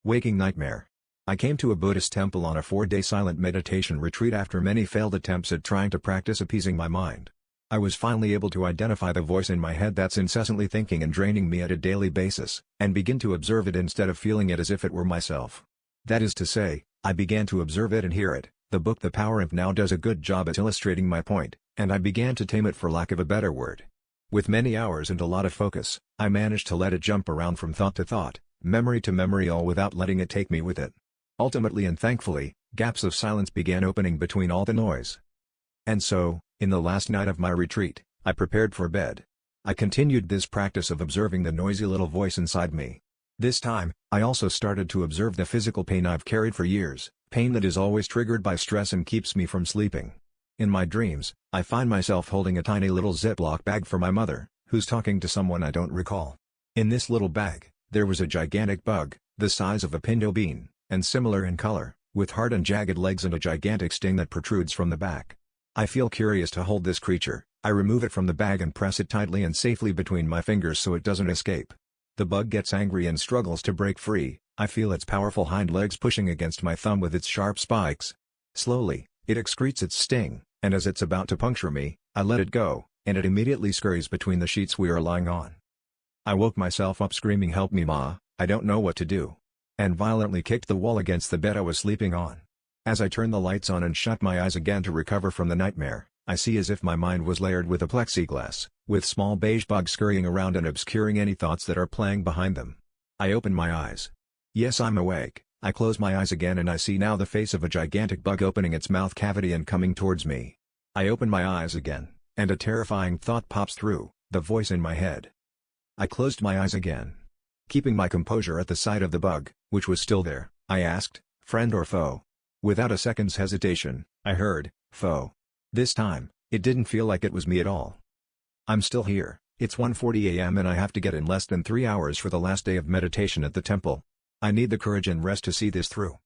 Waking nightmare. I came to a Buddhist temple on a 4-day silent meditation retreat after many failed attempts at trying to practice appeasing my mind. I was finally able to identify the voice in my head that's incessantly thinking and draining me at a daily basis, and begin to observe it instead of feeling it as if it were myself. That is to say, I began to observe it and hear it. The book The Power of Now does a good job at illustrating my point, and I began to tame it for lack of a better word. With many hours and a lot of focus, I managed to let it jump around from thought to thought, memory to memory, all without letting it take me with it. Ultimately and thankfully, gaps of silence began opening between all the noise. And so, in the last night of my retreat, I prepared for bed. I continued this practice of observing the noisy little voice inside me. This time, I also started to observe the physical pain I've carried for years, pain that is always triggered by stress and keeps me from sleeping. In my dreams, I find myself holding a tiny little Ziploc bag for my mother, who's talking to someone I don't recall. In this little bag, there was a gigantic bug, the size of a pinto bean, and similar in color, with hard and jagged legs and a gigantic sting that protrudes from the back. I feel curious to hold this creature. I remove it from the bag and press it tightly and safely between my fingers so it doesn't escape. The bug gets angry and struggles to break free. I feel its powerful hind legs pushing against my thumb with its sharp spikes. Slowly, it excretes its sting, and as it's about to puncture me, I let it go, and it immediately scurries between the sheets we are lying on. I woke myself up screaming, "Help me, Ma, I don't know what to do," and violently kicked the wall against the bed I was sleeping on. As I turn the lights on and shut my eyes again to recover from the nightmare, I see as if my mind was layered with a plexiglass, with small beige bugs scurrying around and obscuring any thoughts that are playing behind them. I open my eyes. Yes, I'm awake. I close my eyes again and I see now the face of a gigantic bug opening its mouth cavity and coming towards me. I open my eyes again, and a terrifying thought pops through, the voice in my head. I closed my eyes again. Keeping my composure at the sight of the bug, which was still there, I asked, "Friend or foe?" Without a second's hesitation, I heard, "Foe." This time, it didn't feel like it was me at all. I'm still here. It's 1:40 a.m. and I have to get in less than 3 hours for the last day of meditation at the temple. I need the courage and rest to see this through.